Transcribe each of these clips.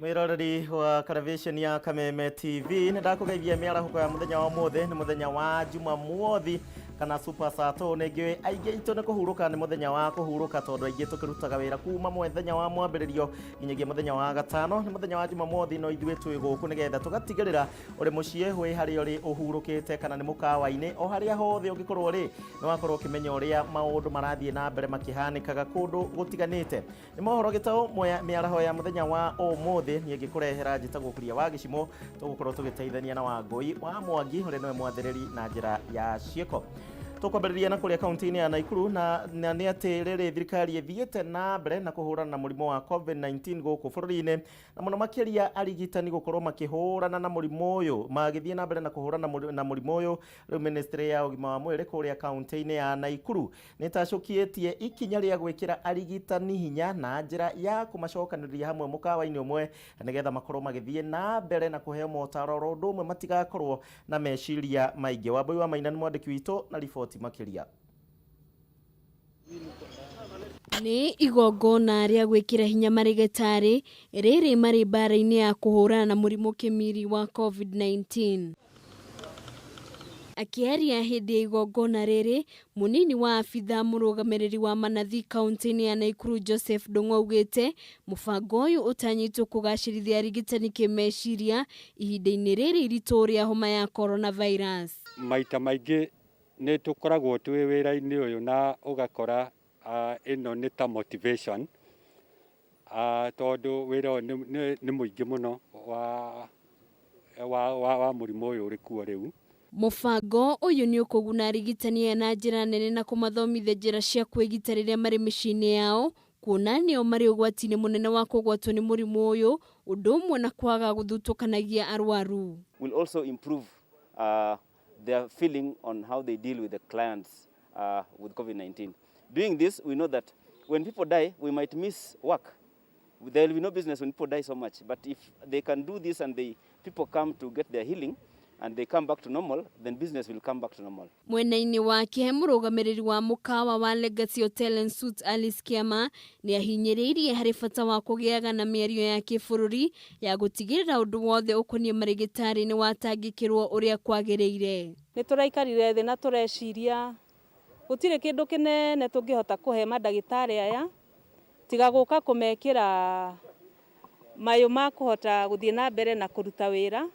Mwiroreri wa television ya Kameme Tv ndakugeithia miarahuko ya muthenya wa mothe ni muthenya wa Jumamothi kana super sato negwe aige ito ne kuhuruka ni muthenya wa kuhuruka tondu aige tukirutaga wira kuma muthenya wa mwambiririo nginyagia muthenya wa gatano ni muthenya wa Jumamothi no ithwe twi guku nigetha tugatigirira uri mucie hwe hari uri uhurukite kana ni mukawa-ini o haria hothe ungikorwo ri ni wakorwo kimenya uria maundu marathie na mbere makihanikaga kundu gutiganite ni mohoro gitao miaraho ya muthenya wa umuthi ni ngikurehera njitagwo kuria wa gicimo tugukorwo tugiteithania na Wangui wa Mwangi uri niwe mwathiriri na njira ya cieko tukwambiriria na kuria kaunti-ini ya Naikuru na ni ati riri thirikari ithiete na mbere na kuhurana na murimo wa COVID-19 guku bururi-ini na muno makiria arigitani gukorwo makihurana na murimo uyu magithie na mbere na kuhurana na murimo uyu riu ministry ya ugima wa mwiri kuria kaunti-ini ya Naikuru ni tacukietie ikinya ria gwikira arigitani hinya na njira ya kumacokaniria hamwe mukawa-ini umwe nigetha makorwo magithie na mbere na kuheo motaro ro ndumwe matigakorwo na meciria maingi. Wambui wa Maina ni mwandiki witu na riboti makiria. Ni igongona ria gwikira hinya marigetari riri mari bara-ini ya kuhurana na murimo kimiri wa COVID-19. Akiaria hindi ya igongona riri munini wa afitha murugamiriri wa manathi kaunti-ini ya Naikuru Joseph Ndung'u augite mubango uyu utanyitwo kugacirithia arigitani kimeciria ihinda-ini riri iritu ria homa ya coronavirus. Maita maingi ni tukoragwo twi wira-ini uyu na ugakora ino ni ta motivation tondu wira uyu ni muingi muno wa murimo uyu uri kuo riu. Mubango uyu ni ukuguna arigitani na njira nene na kumathomithia njira cia kwigita riria mari micini yao kuona nio mari ugwati-ini munene wa kugwatwo ni murimo uyu undu umwe na kwaga guthutukanagia arwaru. Will also improve their feeling on how they deal with the clients with COVID-19. Doing this, we know that when people die, we might miss work. There will be no business when people die so much. But if they can do this and people come to get their healing and they come back to normal, then business will come back to normal. Mwena-ini wake murugamiriri wa mukawa wa Legacy Hotel and Suites Alice Kiama ni ahinyiriirie hari bata wa kugiaga na miario ya kibururi ya gutigirira undu wothe ukonie marigitari ni watangikirwo uria kwagiriire. Ni turaikarire thi na tureciria gutire kindu kinene tungihota kuhe madagitari aya tiga guka kumekira mayo ma kuhota guthie na mbere na kuruta wira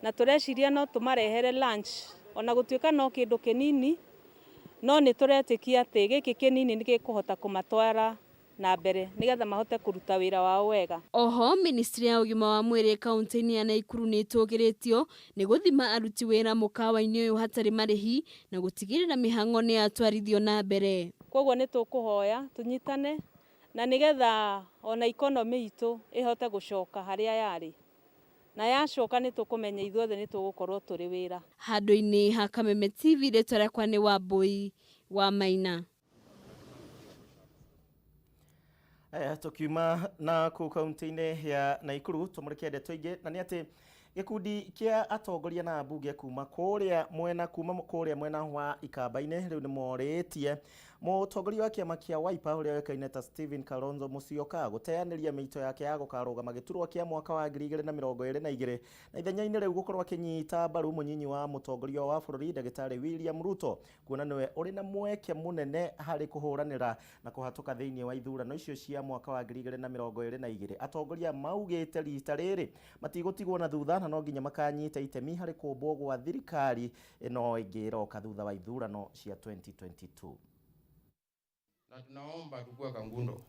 na tureciria no tumarehere lunch ona gutuika no kindu kinini no ni turetikia ati giki kinini ni gikuhota kumatwara na mbere nigetha mahote kuruta wira wao wega. Oho ministry ya ugima wa mwiri kaunti-ini ya Naikuru ni tugiritio ni guthima aruti wira mukawa-ini uyu hatari marihi na gutigirira mihango ni atwarithio na mbere. Koguo ni tukuhoya tunyitane na nigetha ona economy itu ihote gucoka haria yari na yacoka ni tukumenya ithuothe ni tugukorwo turi wira. Handu-ini ha Kameme Tv ritwa riakwa ni Wambui wa Maina. Tukiuma na ku kaunti-ini ya Naikuru tumurikia ndeto ingi na ni ati gikundi kia atongoria na bunge kuma kuria mwena wa Ikamba-ini riu ni moritie mutongoria wa kiama kia Wiper uria wekaine ta Stephen Kalonzo Musyoka guteaniria miito yake ya gukarugama giturwa kia mwaka wa 2022 na ithenya-ini riu gukorwo akinyita mbaru munyinyi wa mutongoria wa bururi Dagitari William Ruto kuona niwe uri na mweke munene hari kuhuranira na kuhatuka thiini wa ithurano icio cia mwaka wa 2022. Atongoria maugite rita riri matigutigwo na thutha na no nginya makanyita itemi hari kumbwo gwa thirikari ino ingiroka thutha wa ithurano cia 2022. Na tunaomba tukue Kangundo,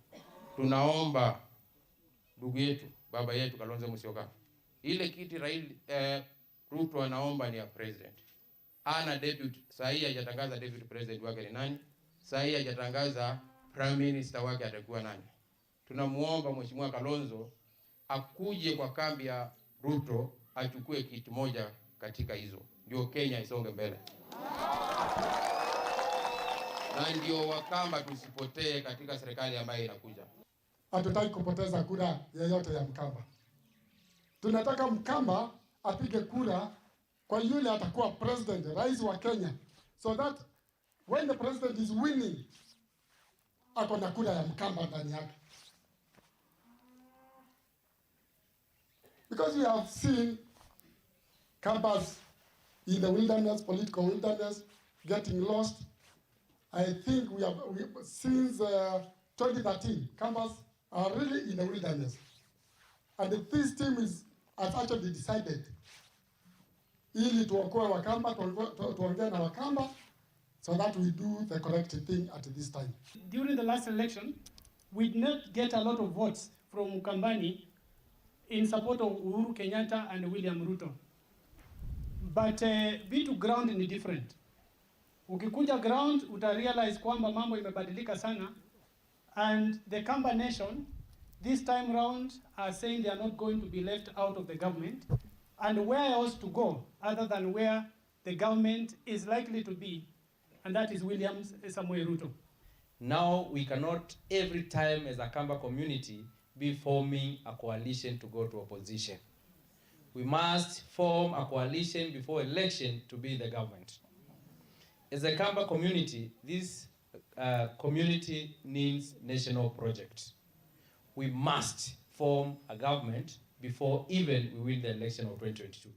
tunaomba ndugu yetu baba yetu Kalonzo Musyoka, ile kiti Ruto anaomba ni ya president, ana deputy. Sahi hajatangaza deputy president wake ni nani, sahi hajatangaza prime minister wake atakuwa nani. Tunamuomba mheshimiwa Kalonzo akuje kwa kambi ya Ruto achukue kiti moja katika hizo, ndio Kenya isonge mbele. Na ndio Wakamba tusipotee katika serikali ambayo inakuja. Hatutaki kupoteza kura yoyote ya Mkamba. Tunataka Mkamba apige kura kwa yule atakuwa president, rais wa Kenya, so that when the president is winning ako na kura ya Mkamba ndani yake. Because we have seen campers in the wilderness, political wilderness, getting lost. I think since 2013, campers are really in the wilderness. And this team has actually decided ili tuokoe Wakamba, tuongee na Wakamba, so that we do the correct thing at this time. During the last election, we did not get a lot of votes from Ukambani in support of Uhuru Kenyatta and William Ruto. But vitu ground ni different. Ukikuja ground, utarealize kwamba mambo imebadilika sana, and the Kamba nation this time round are saying they are not going to be left out of the government, and where else to go other than where the government is likely to be, and that is William Samoei Ruto. Now we cannot every time as a Kamba community be forming a coalition to go to opposition. We must form a coalition before election to be in the government. As a Kamba community, this community needs national project. We must form a government before even we win the election of 2022.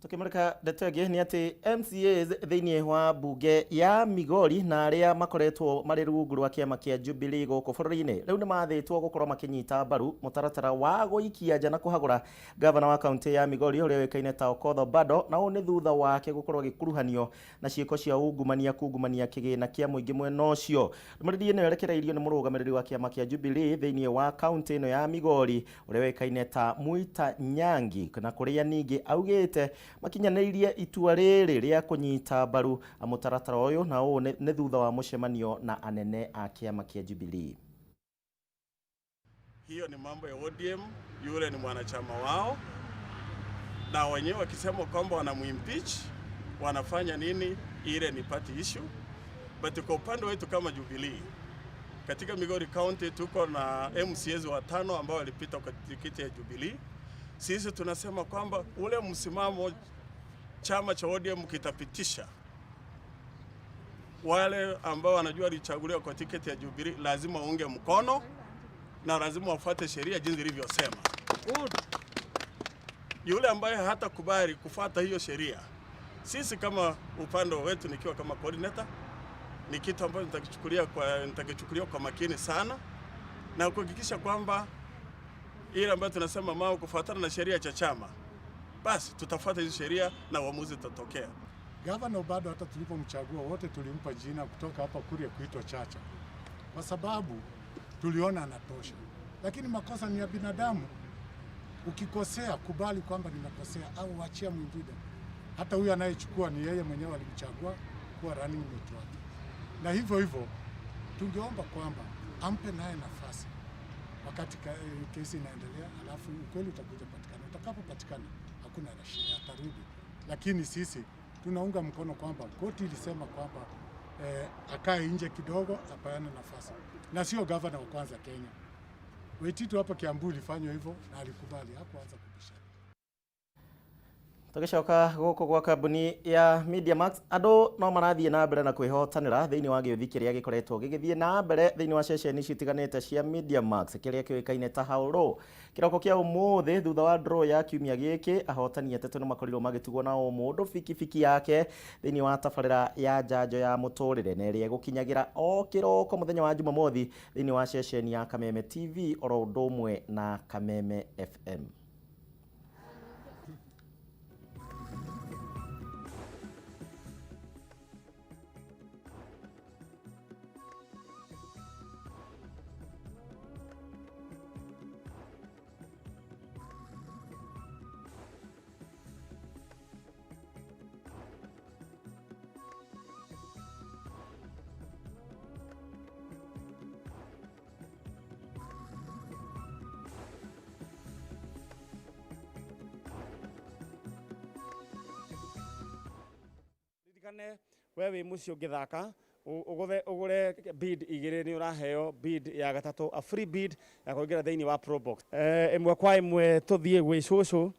Tukimurika detege ni ati MCAs thiini wa bunge ya Migori na aria makoretwo mari rungu rwa kiama kia Jubilee guku bururi-ini riu ni mathitwo gukorwo makinyita mbaru mutaratara wa guikia nja na kuhagura governor wa county ya Migori uria wekaine ta Okoth Bado, na ni thutha wake gukorwo gikuruhanio na ciiko cia kungumania kigina kia muingi mwena ucio. Ndumuriri ni yerekereirio ni murugamiriri wa kiama kia Jubilee thiini wa county ino ya Migori uria wekaine ta Mwita Nyangi, na kuria ningi augite makinyaneirie itua riri ria kunyita mbaru mutaratara uyu, na uu ni thutha wa mucemanio na anene a kiama kia Jubilee. Hiyo ni mambo ya ODM, yule ni mwanachama wao, na wenyewe wakisema kwamba wanamuimpeach, wanafanya nini, ile ni party issue. But kwa upande wetu kama Jubilee, katika Migori County tuko na MCAs 5 ambao walipita kwa tiketi ya Jubilee. Sisi tunasema kwamba ule msimamo chama cha ODM kitapitisha, wale ambao wanajua walichaguliwa kwa tiketi ya Jubilee lazima waunge mkono na lazima wafuate sheria jinsi ilivyosema. Yule ambaye hata kubali kufuata hiyo sheria, sisi kama upande wetu, nikiwa kama coordinator, ni kitu ambacho nitakichukulia kwa makini sana na kuhakikisha kwamba ile ambayo tunasema mao kufuatana na sheria cha chama, basi tutafuata hizo sheria na uamuzi utatokea. Governor Bado hata tulipomchagua wote tulimpa jina kutoka hapa Kuria kuitwa Chacha, kwa sababu tuliona anatosha. Lakini makosa ni ya binadamu. Ukikosea kubali kwamba nimekosea au achia mwingine. Hata huyu anayechukua ni yeye mwenyewe alimchagua kuwa running mate wake. Na hivyo tungeomba kwamba ampe naye nafasi wakati kesi inaendelea, alafu ukweli utakuja patikana. Utakapopatikana hakuna shida, atarudi. Lakini sisi tunaunga mkono kwamba koti ilisema kwamba akae nje kidogo, apayane nafasi. Na sio governor wa kwanza Kenya. Waititu hapa Kiambu ilifanywa hivyo na alikubali, hakuanza kubishana. Tugicoka guku gwa kambuni ya Media Max, andu no marathie na mbere na kwihotanira thiini wa giuthi kiria gikoretwo gigithie na mbere thiini wa ceceni citiganite cia Media Max kiria kiuikaine ta Hauro. Kiroko kia umuthi thutha wa draw ya kiumia giki, ahotani atetu ni makorirwo magitugwo na mundu fikifiki yake thiini wa tabarira ya njanjo ya muturire na iria gukinyagira o kiroko muthenya wa Jumamothi thiini wa ceceni ya Kameme TV oro ndomwe na Kameme FM. Wewe mucio ngithaka ugure bid igire ni uraheo bid ya gatatu, a free bid ya kuingira thiini wa Pro Box. Imwe kwa imwe tuthie gwi cucu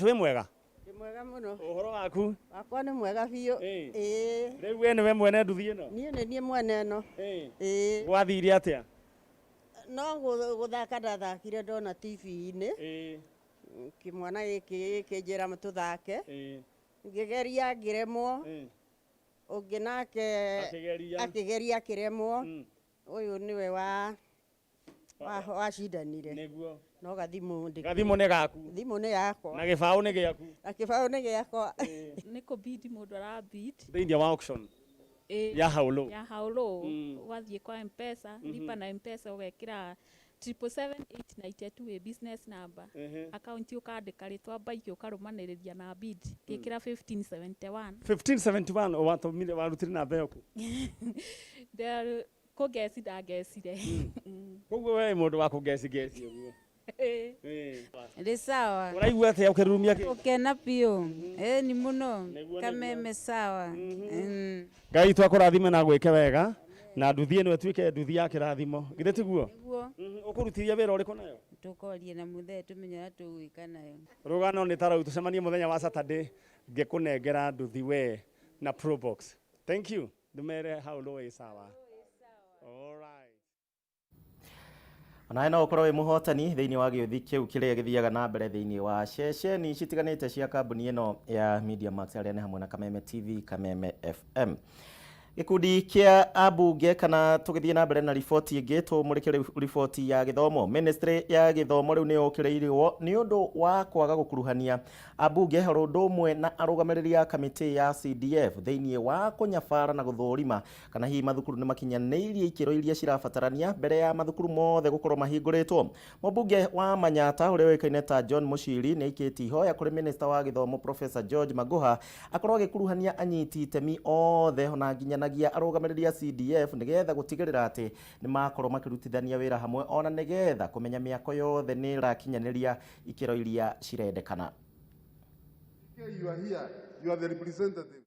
we mwega? Ni mwega muno. Uhoro waku? Wakwa ni mwega biu. Riu we ni we mwene nduthi ino? Nie ni mwene no. Gwathire atia? no guthaka ndathakire ndona TV-inĩ kĩmwana gĩkĩ kĩnjĩra tũthake ngĩgeria ngĩremwo ũngĩ nake akĩgeria akĩremwo ũyũ nĩwe wacindanire no gathimũ nĩ gaku thimũ nĩ yakwa na gĩbaũ nĩ gĩaku nĩ gĩakwa nĩ kũbidi mũndũ arabid thĩinĩ wa auction ya haulo ũgathiĩ kwa M-Pesa lipa na M-Pesa ũgekĩra 777-892 wĩ business number akaunti ũkandĩka rĩtwa baiki ũkarũmanĩrĩria na bid gĩkĩra 1571 watũmire warutire namba yaku kũgeci ndangecire koguo we mũndũ wa kũgeci ũguo Nĩ sawa. Ũraigua atĩa ũkĩrumia kĩ? Ũkena biũ. Ni mũno. Kameme sawa. Ngai twakũrathime na gwĩke wega na nduthi ĩno ĩtuĩke nduthi ya kĩrathimo. Githĩ tiguo? Ũkũrutithia wĩra ũrĩkũ nayo? Tũkorie na mũthee tũmenye tũgwĩka nayo. Rũgano nĩ tarau tũcemanie mũthenya wa Saturday ngĩkũnengera nduthi we na Probox. Thank you. Ndumere haulo ĩ sawa. All right. Ona no ũkorwo wĩ mũhotani thĩinĩ wa gĩũthi kĩu kĩrĩa gĩthiaga na mbere thĩinĩ wa ceceni citiganĩte cia kambuni ĩno ya Media Max arĩa nĩ hamwe na Kameme TV, Kameme FM. Gĩkundi kĩa ambunge kana tũgĩthiĩ na mbere na riboti ĩngĩ tũmũrĩke riboti ya gĩthomo. Ministry ya gĩthomo rĩu nĩ yũkĩrĩirwo nĩ ũndũ wa kwaga gũkuruhania ambunge horo ũndũ ũmwe na arũgamĩrĩri a kamĩtĩ ya CDF thĩinĩ wa kũnyabara na gũthũrima kana hihi mathukuru nĩ makinyanĩirie ikĩro iria cirabatarania mbere ya mathukuru mothe gũkorwo mahingũrĩtwo. Mũmbunge wa Manyata ũrĩa ũĩkaine ta John Muchiri nĩ aikĩtie ihoya kũrĩ Minister wa gĩthomo Professor George Magoha akorwo agĩkuruhania anyiti itemi othe ona nginya nagia arũgamĩrĩri a CDF nĩgetha gũtigĩrĩra atĩ nĩ makorwo makĩrutithania wĩra hamwe ona nĩgetha kũmenya mĩako yothe nĩ ĩrakinyanĩria ikĩro iria cirendekana.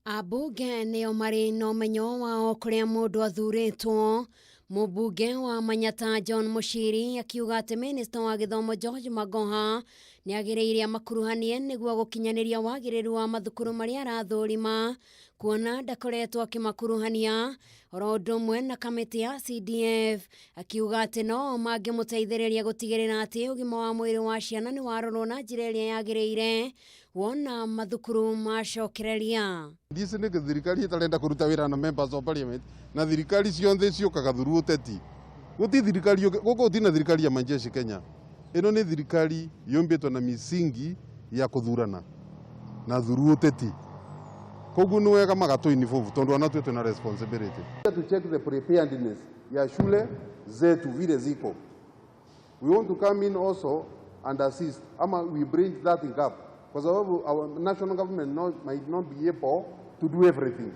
Ambunge nĩo marĩ na ũmenyo wao kũrĩa mũndũ athurĩtwo. Mũmbunge wa Manyata John Muchiri akiuga atĩ Minister wa gĩthomo George Magoha nĩ agĩrĩire makuruhanie nĩguo gũkinyanĩria wagĩrĩru wa mathukuru marĩa arathũrima kuona ndakoretwo akĩmakuruhania oro ũndũ ũmwe na kamĩtĩ ya CDF akiuga atĩ no mangĩmũteithĩrĩria gũtigĩrĩra atĩ ũgima wa mwĩrĩ wa ciana nĩ warorwo na njĩra ĩrĩa yagĩrĩire wona mathukuru macokereria. Ndisi nĩ thirikari ĩtarenda kũruta wĩra na members of parliament na thirikari ciothe ciũkaga through ũteti. Gũtirĩ thirikari gũkũ gũtirĩ na thirikari ya majeshi Kenya. Ĩno nĩ thirikari yũmbĩtwo na misingi ya kũthurana na through ũteti. Koguo nĩ wega magatũ-involve tondũ ona tuĩ twĩna responsibility. To check the preparedness ya shule zetu vile ziko. We want to come in also and assist ama we bring that in gap. Kwa sababu our national government might not be able to do everything.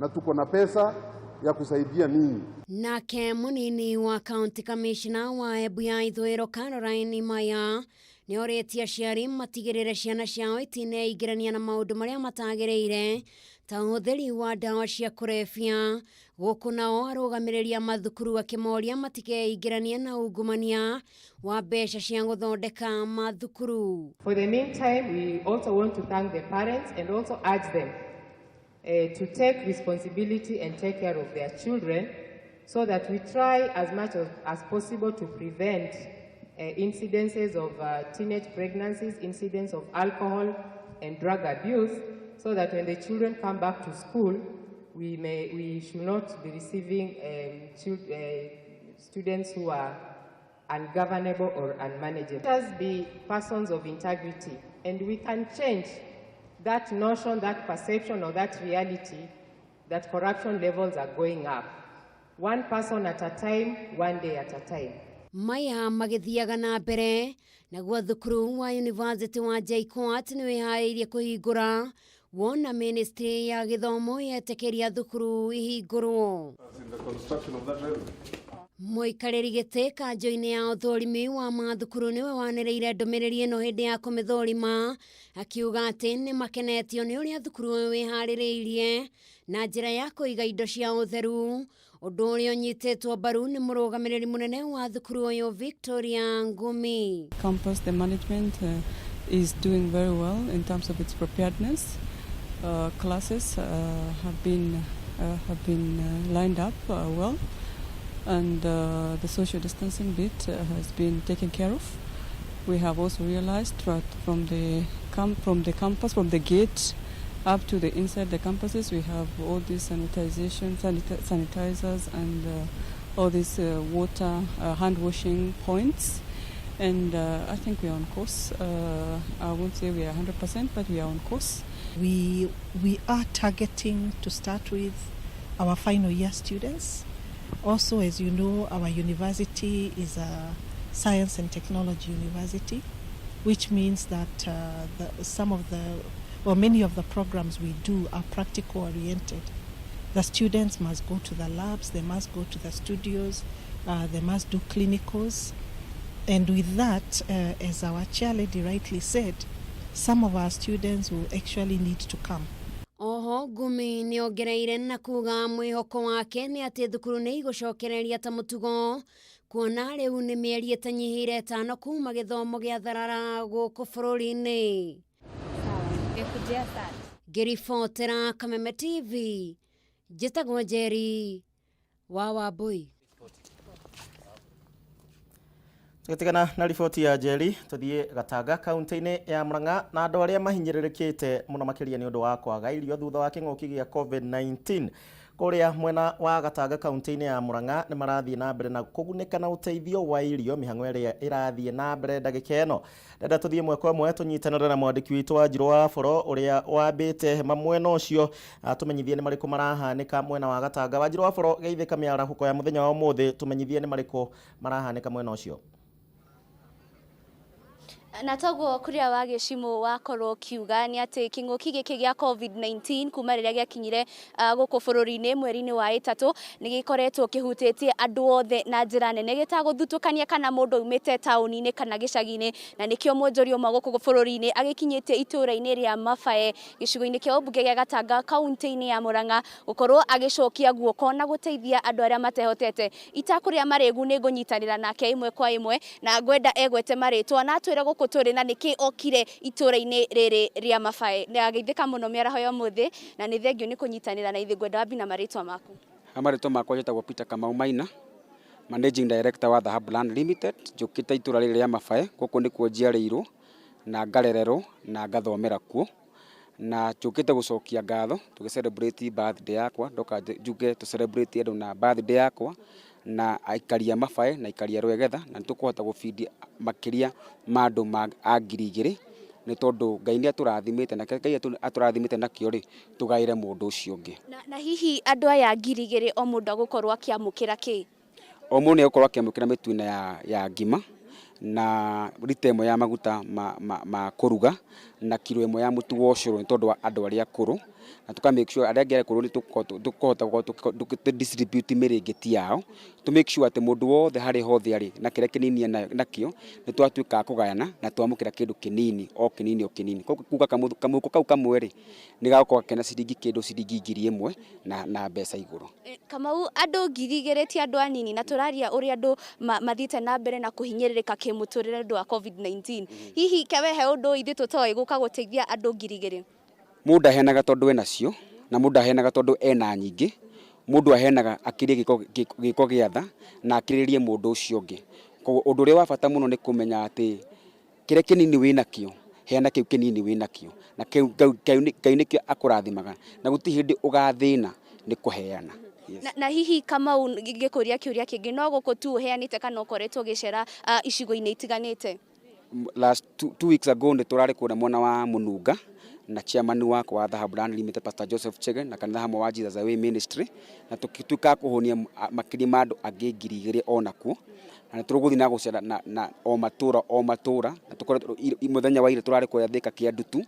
Na tuko na pesa ya kusaidia nini. Nake munini wa County Commissioner wa Embu ya ithũĩro Caroline Maya nĩ orĩtie aciari matigĩrĩre ciana ciao itineingĩrania na maũndũ marĩa matagĩrĩire ta ũhũthĩri wa ndawa cia kũrebia. Gũkũ nao arũgamĩrĩri a mathukuru akĩmoria matikeingĩranie na ungumania wa mbeca cia gũthondeka mathukuru. For the meantime, we also want to thank the parents and also urge them to take responsibility and take care of their children so that we try as much as possible to prevent incidences of teenage pregnancies, incidents of alcohol and drug abuse, so that when the children come back to school, we should not be receiving students who are ungovernable or unmanageable. Let us be persons of integrity, and we can change that notion, that perception, or that reality that corruption levels are going up. One person at a time, one day at a time. Maya magĩthiaga na mbere naguo thukuru wa University wa JKUAT nĩ wĩharĩirie kũhingũra wona Ministry ya gĩthomo yetĩkĩria thukuru ihingũrwo. Mũikarĩri gĩtĩ kanjũ-inĩ ya ũthũrimi wa mathukuru nĩwe wanĩrĩire ndũmĩrĩri ĩno hĩndĩ ya kũmĩthũrima akiuga atĩ nĩ makenetio nĩ ũrĩa thukuru ũyũ wĩharĩrĩirie na njĩra ya kũiga indo cia ũtheru ũndũ ũrĩa ũnyitĩtwo mbaru nĩ mũrũgamĩrĩri mũnene wa thukuru ũyũ Victoria Ngumi. Campus, the management is doing very well in terms of its preparedness. Classes have been lined up well. and the social distancing bit has been taken care of. We have also realized that from the campus, from the gate up to the inside the campuses, we have all these sanitizers and all these water hand washing points. And I think we are on course. I won't say we are 100%, but we are on course. We are targeting to start with our final year students. Also, as you know, our university is a science and technology university, which means that many of the programs we do are practical oriented. The students must go to the labs, they must go to the studios, they must do clinicals. And with that, as our chairlady rightly said, some of our students will actually need to come. Oho Gumi ni ongereire na kuga mwihoko wake ni ati thukuru ni igucokereria ta mutugo kuona riu ni mieri itanyihire 5 kuma githomo gia tharara guku bururi-ini. Ngiribotera Kameme TV, njitagwo Njeri wa Wambui. Tukitigana na riboti ya Njeri, tuthie Gatanga kaunti-ini ya Murang'a na andu aria mahinyiririkite muno makiria ni undu wa kwaga irio thutha wa king'uki gia COVID-19 kuria mwena wa Gatanga kaunti-ini ya Murang'a ni marathie na mbere na kugunika na uteithio wa irio mihango iria irathie na mbere ndagika eno. Ndenda tuthie mwe kwa mwe tunyitanire na mwandiki witu wa Njiro wa Boro uria wambite mwena ucio tumenyithie ni mariku marahanika mwena wa Gatanga. Wa Njiro wa Boro geithika miarahuko ya muthenya wa umuthi tumenyithie ni mariku marahanika mwena ucio. Natagwo kuria wa gicimu wakorwo kiuga ni ati king'uki giki gia COVID-19 kuma riria giakinyire guku bururi-ini mweri-ini wa 3 ni gikoretwo kihutitie andu othe na njira nene gitaguthutukania kana mundu umite tauni-ini kana gicagi-ini, na nikio mwonjoria umwe guku bururi-ini agikinyitie itura-ini ria Mabae gicigo-ini kia ubunge gia Gatanga kaunti-ini ya Murang'a gukorwo agicokia guoko na guteithia andu aria matehotete. Itakuria maregu ni ngunyitanira nake imwe kwa imwe na ngwenda egwete maritwa na atwire turi na niki okire itura-ini riri ria Mabae. Ndageithika muno miaraho ya muthi na ni thengio ni kunyitanira na ithi gwenda wabina maritwa maku. Amaritwa makwa jetagwo Peter Kamau Maina, Managing Director wa Dhahabu Land Limited, njukite itura riri ria Mabae guku ni kuo njiarĩirwo na ngarererwo na ngathomera kuo, na njukite gucokia ngatho tugi-celebrate birthday yakwa, ndoka njuge tu celebrate andu na birthday yakwa na aikaria Mabae na aikaria Rwegetha, na tukuhota gufeed makiria mandu ma 2,000 ni tondu Ngai ni aturathimite na Ngai aturathimite nakio ri tugaire mundu ucio ungi. Na hihi andu aya 2,000 o mundu agukorwo akiamukira ki? O mundu agukorwo akiamukira mituna ya ngima na rita imwe ya maguta ma kuruga na kilo imwe ya mutu wa ucuru ni tondu wa andu aria akuru, na tuka make sure aria ngere akuru ni tukuhota distribute mirengeti yao to make sure ati mundu wothe hari hothe ari na kire kinini nakio ni twatuika kugayana na twamukira kindu kinini o kinini kuga kamuko kau kamwe ri ni gakorwo kena ciringi 1,000 na mbeca iguru. Kamau, andu 2,000 ti andu anini na turaria uri andu mathite na mbere na kuhinyiririka kimuturire ndu wa COVID-19. Hihi kewehe undu ithi tutoi guka guteithia andu 2,000? Mundu ahenaga tondu enacio na mundu ahenaga tondu ena nyingi. Mundu ahenaga akirie giko giatha na akiririe mundu ucio ungi. Undu uri wa bata muno ni kumenya ati kire kinini winakio heana kiu kinini winakio na Ngai nikio akurathimaga na guti hindi ugathina ni kuheana. Na hihi Kamau ngikuria kiuria kingi no guku tu uheanite kana ukoretwo gicera icigo-ini itiganite? Last 2 weeks ago ni turari kuna mwana wa Mununga na chairman wakwa wa Dhahabu Land Limited Pastor Joseph Chege na kanitha hamwe wa Jesus Away Ministry, na tukituika kuhonia makiri mandu angi 2,000 onakuo, na turuguthi na gucera na o matura na tukoretwo muthenya wa ire turari kuya Thika kia Ndutu,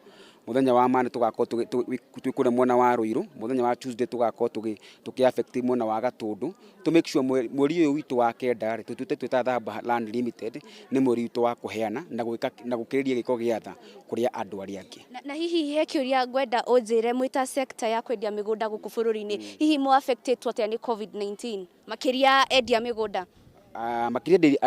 muthenya wa mane tugakorwo twikure mwena wa Ruiru, muthenya wa Tuesday tugakorwo tukiaffect mwena wa Gatundu to make sure mweri uyu witu wa kenda ri twita Dhahabu Land Limited ni mweri witu wa kuheana na gukiriria giko giatha kuria andu aria angi. Na hihi he kiuria ngwenda unjire mwita sector ya kwendia migunda guku bururi-ini hihi mu affected atia ni COVID-19 makiria endia migunda? Makiria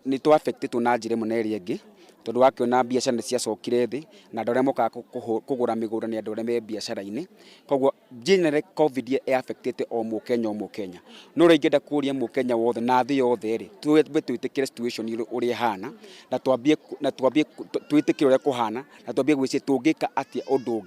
ni tu affected na njire muneri ingi tondu wakiona biacara ni ciacokire thi na andu aria mokaga kugura migunda ni andu aria me biacara-ini, koguo generally COVID affected o Mukenya no reingenda kuria Mukenya wothe na thi yothe ri twitikire situation uri hana na twambie twitikire uri kuhana na twambie gwicii tungika atia undu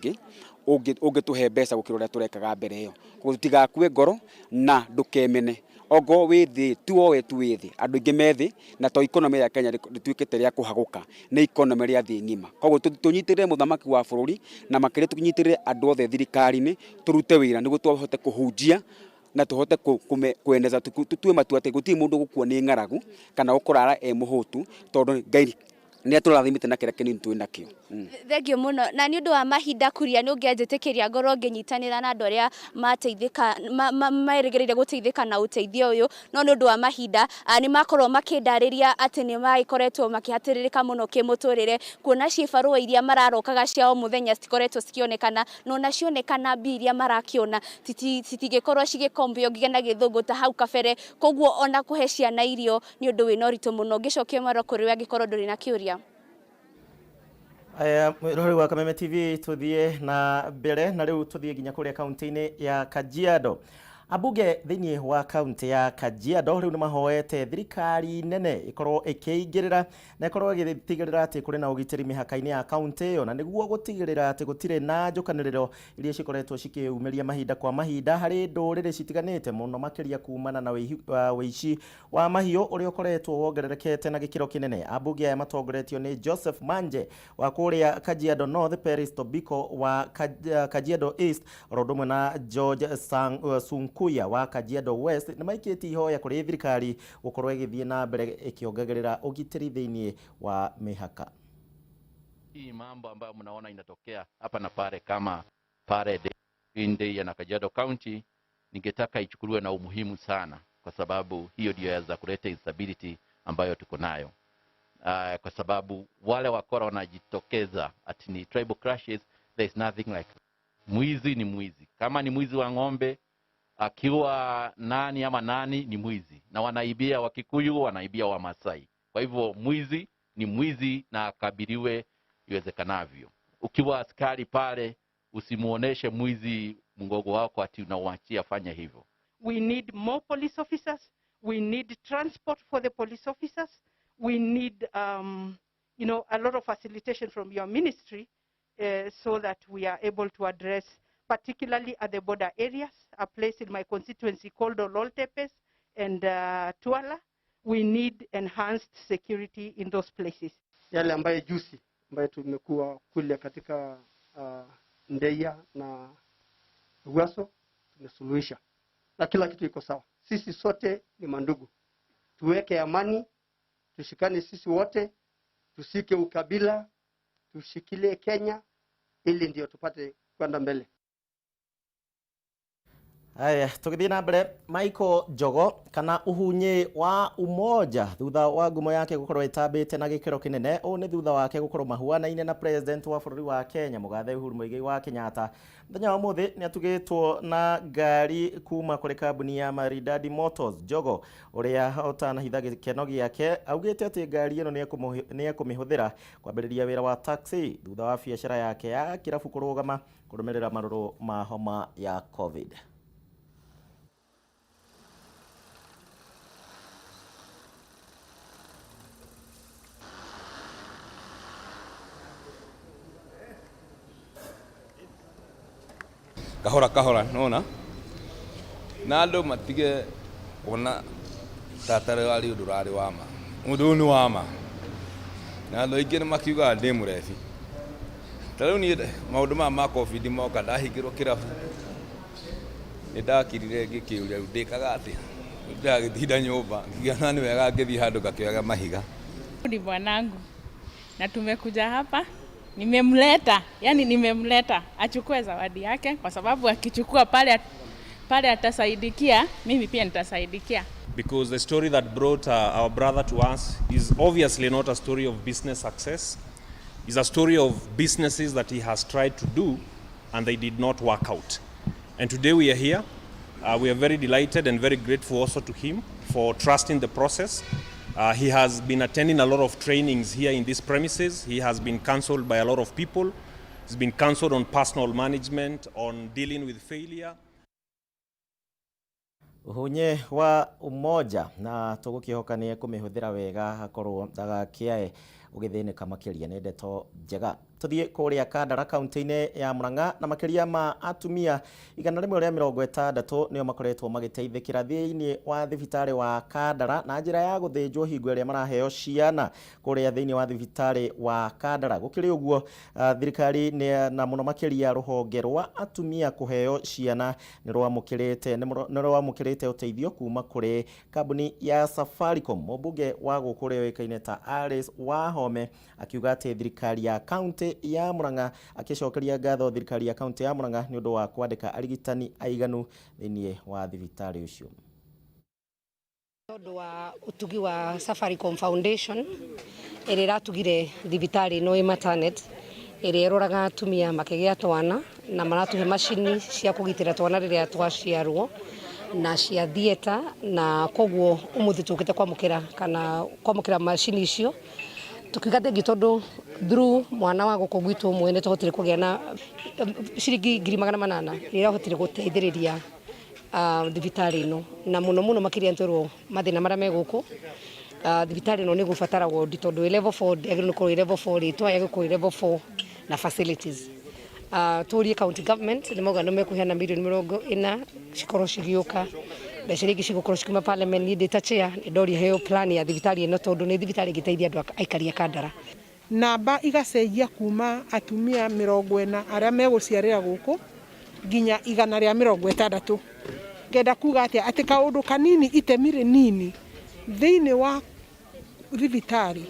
ungi tuhe mbeca gukira uria turekaga mbere iyo gutigakue ngoro na ndukemene ogo withi tuowe twithi andu ingi methi na to economy ya Kenya rituikite ria kuhaguka ni economy ria thi ngima koguo tunyitirire muthamaki wa bururi na makire tunyitirire andu othe thirikari-ini turute wira niguo twahote kuhunjia na tuhote kueneza tutue matua ati guti mundu gukua ni ngaragu kana ukurara muhutu tondu Ngai ni aturathimite na kira kinini twi nakio. Thengio muno na ni undu wa mahinda kuria ni ungianjitikiria ngoro nginyitanira na andu aria mateithika maerigereire guteithika na uteithio uyu no ni undu wa mahinda ni makorwo makindariria ati ni maikoretwo makihatiririka muno kimuturire kuona cibarua iria mararokaga cia o muthenya citikoretwo cikionekana no na cionekana biria marakiona citingikorwo cigikombio ngigena githungu ta hau kabere koguo ona kuhe ciana irio ni undu wina uritu muno ngicokia maro kuri we ngikorwo nduri na kiuria. Rori wa Kameme TV tuthie na mbere na riu tuthie ginya kuria kaunti-ini ya Kajiado. Abuge thiini wa kaunti ya Kajiado riu ni mahoete thirikari nene ikorwo ikiingirira na ikorwo igitigirira ati kuri na ugitiri mihaka-ini ya kaunti iyo na niguo gutigirira ati gutire na njukaniriro iria cikoretwo cikiumiria mahinda kwa mahinda hari ndurire citiganite muno makiria kumana na wici wa mahiu uria ukoretwo wongererekete na gikiro kinene. Abuge aya matongoretio ni Joseph Manje wa kuria Kajiado North, Peris Tobiko wa Kajiado East, rodumwe na George Sunkuya wa Kajiado West ni maikiti ihoya kuri thirikari gukorwo igithie na mbere ikiongagirira ugitiri thiini wa mihaka. Hii mambo ambayo mnaona inatokea hapa na pale kama pale Inde na Kajiado County ningetaka ichukuliwe na umuhimu sana, kwa sababu hiyo ndio yaweza kuleta instability ambayo tuko nayo. Kwa sababu wale wakora wanajitokeza ati ni tribal clashes, there is nothing like mwizi ni mwizi. Kama ni mwizi wa ng'ombe akiwa nani ama nani ni mwizi, na wanaibia Wakikuyu, wanaibia Wamasai. Kwa hivyo mwizi ni mwizi na akabiliwe iwezekanavyo. Ukiwa askari pale usimuoneshe mwizi mgogo wako ati unawachia fanya hivyo. We need more police officers. We need transport for the police officers. We need a lot of facilitation from your ministry so that we are able to address, particularly at the border areas, a place in my constituency called Ololtepes and Tuala. We need enhanced security in those places. Yale ambaye juzi ambaye tumekuwa kule katika Ndeia na Uwaso tumesuluhisha na kila kitu iko sawa. Sisi sote ni mandugu, tuweke amani, tushikane sisi wote, tusike ukabila, tushikilie Kenya ili ndio tupate kwenda mbele. Aya, tugithie na mbere. Michael Jogo kana uhunyi wa umoja thutha wa ngumo yake gukorwo itambite na gikiro kinene o ni thutha wake gukorwo mahuanaine na president wa bururi wa Kenya Mugathe Uhuru Muigai wa Kenyatta. Muthenya wa muthi ni atugitwo na ngari kuma kuri kambuni ya Maridadi Motors. Jogo uria utanahitha gikeno giake augite ati ngari ino ni ekumihũthĩra kwambĩrĩria wĩra wa taxi thutha wa biacara yake ya kirabu kurugama kurumirira maruru ma homa ya COVID. Kahora nona na andu matige ona tatare wali udurari wama muduni wama na andu aingi ni makiuga ndi murebi tariu ni maundu ma COVID moka ndahingirwo kirabu ni ndakirire ngikiuria ndikaga atia ndagithinda nyumba ngiona ni wega ngithii handu ngakioga mahiga. Ni bwanangu na tumekuja hapa, nimemleta achukue zawadi yake, kwa sababu akichukua pale atasaidikia, mimi pia nitasaidikia. Because the story that brought our brother to us is obviously not a story of business success. It's a story of businesses that he has tried to do and they did not work out. And today we are here. We are very delighted and very grateful also to him for trusting the process. He has been attending a lot of trainings here in these premises. He has been counseled by a lot of people. It's been cancelled on personal management, on dealing with failure. Uhunye wa umoja na tugukihokanie kumihũthĩra wega hakorwo ndagakiae ugithinika makiria ni ndeto njega. Tuthie kuria Kandara kaunti-ini ya Murang'a na makiria ma atumia 160 nio makoretwo magiteithĩkĩra thĩinĩ wa thibitari wa Kandara na njĩra ya gũthĩnjwo hingo ĩrĩa maraheo ciana kuria thĩinĩ wa thibitari wa Kandara. Gũkĩrĩ ũguo thirikari na mũno makiria rũhonge rwa atumia kũheo ciana nĩ rwamũkĩrĩte ũteithio kuma kũrĩ kambuni ya Safaricom. Mũmbunge wa gũkũ ũrĩa ũĩkaine ta Alice Wahome akiuga atĩ thirikari ya kaunti ya Murang'a akicokeria ngatho thirikari ya kaunti ya Murang'a nĩ ũndũ wa kwandĩka arigitani aiganu thĩinĩ wa thibitari ũcio. Tondũ wa utugi wa Safaricom Foundation ĩrĩa iratugire thibitari ĩno Maternity ĩrĩa ĩroraga atumia makĩgĩa twana na maratuhe macini cia kũgitĩra twana rĩrĩa twaciarwo na cia theater, na koguo umuthi tukite kwamũkĩra macini icio tukiuga thengi tondu through mwana wa gũkũ gwitũ mwene tuhotire kũgĩa na ciringi 800 ĩrĩa hotire gũteithĩrĩria thibitari ĩno na mũno makiria ntũrwo mathĩna marĩa megũkũ. Thibitari ĩno nĩ gũbatara wodi tondu level 4 ndĩagĩrĩirwo kũrĩ level 4 rĩtwa yagĩrĩirwo kũrĩ level 4 na facilities. Turie county government nĩ mauga nĩ mekuheana milioni 40 cikorwo cigĩũka mbeca rĩngĩ cigũkorwo cikiuma parliament. Niĩ ndĩ ta chair ndoria heo plan ya thibitari ĩno tondu nĩ thibitari ĩgĩteithia andũ aikaria Kandara. Namba igacenjia kuma atumia 40 arĩa megũciarĩra gũkũ nginya 160. Ngenda kuga atĩ kaũndũ kanini itemi rĩnini thĩinĩ wa thibitari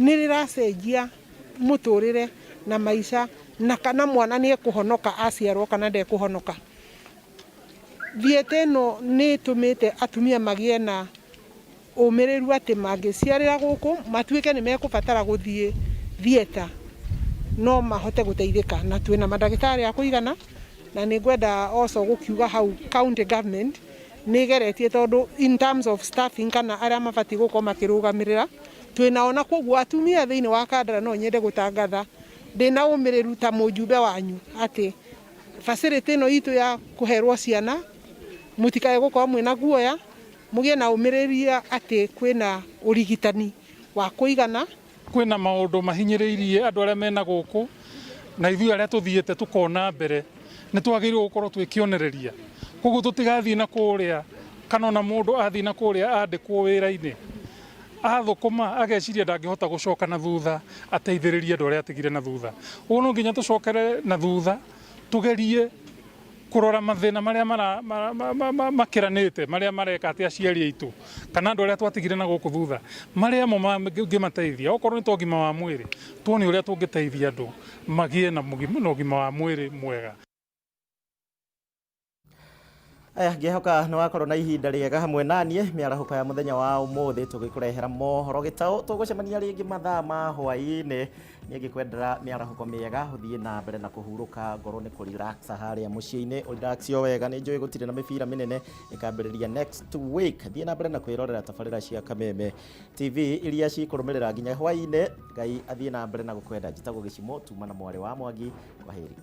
nĩ rĩracenjia mũtũrĩre na maica na kana mwana nĩ ekũhonoka aciarwo kana ndekũhonoka. Thieta ĩno nĩ ĩtũmĩte atumia magĩe na ũmĩrĩru atĩ mangĩciarĩra gũkũ matuĩke nĩ mekũbatara gũthiĩ thieta no mahote gũteithĩka na twĩna mandagĩtarĩ a kũigana. Na nĩ ngwenda also gũkiuga hau county government nĩ geretie tondu in terms of staffing kana arĩa mabatiĩ gũkorwo makĩrũgamĩrĩra twĩnao, na koguo atumia thĩinĩ wa Kandara no nyende gũtangatha ndĩna ũmĩrĩru ta mũjumbe wanyu atĩ facility ĩno itũ ya kũherwo ciana mũtikae gũkorwo mwĩna guoya, mũgĩe na ũmĩrĩria atĩ kwĩna ũrigitani wa kũigana. Kwĩna maũndũ mahinyĩrĩirie andũ arĩa mena gũkũ na ithuĩ arĩa tũthiĩte tukona mbere nĩ twagĩrĩirwo gũkorwo twĩkĩonereria. Koguo tũtigathiĩ na kũrĩa kana ona mũndũ athiĩ na kũrĩa andĩkwo wĩra-inĩ athũkũma ageciria ndangĩhota gũcoka na thutha ateithĩrĩrie andũ arĩa atigire na thutha. Ũguo no nginya tũcokere na thutha tugerie kurora mathĩna marĩa makiranĩte marĩa mareka atĩ aciari aitũ kana andũ arĩa twatigire na gũkũ thutha marĩa mo mangĩmateithia. Okorwo nĩ ũgima wa mwĩrĩ tuone ũrĩa tũngĩteithia andũ magĩe na ũgima wa mwĩrĩ mwega. Ngehoka nĩ wakorwo na ihinda rĩega hamwe naniĩ mĩarahũko ya mũthenya wa ũmũthĩ tũgĩkũrehera mohoro gĩtaũ. Tũgũcemania rĩngĩ mathaa ma hwaĩ-inĩ. Niĩ ngĩkwendera mĩarahũko mĩega ũthiĩ na mbere na kũhurũka ngoro nĩ kũrelaxa harĩa mũciĩ-inĩ ũrelaxio wega. Nĩ njũĩ gũtirĩ na mĩbira mĩnene ĩkambĩrĩria next week. Thiĩ na mbere na kwĩrorera tabarĩra cia Kameme TV iria cikũrũmĩrĩra nginya hwaĩ-inĩ. Ngai athiĩ na mbere na gũkwenda. Njĩtagwo Gĩcimo tuma na mwarĩ wa Mwangi. Kwaheri.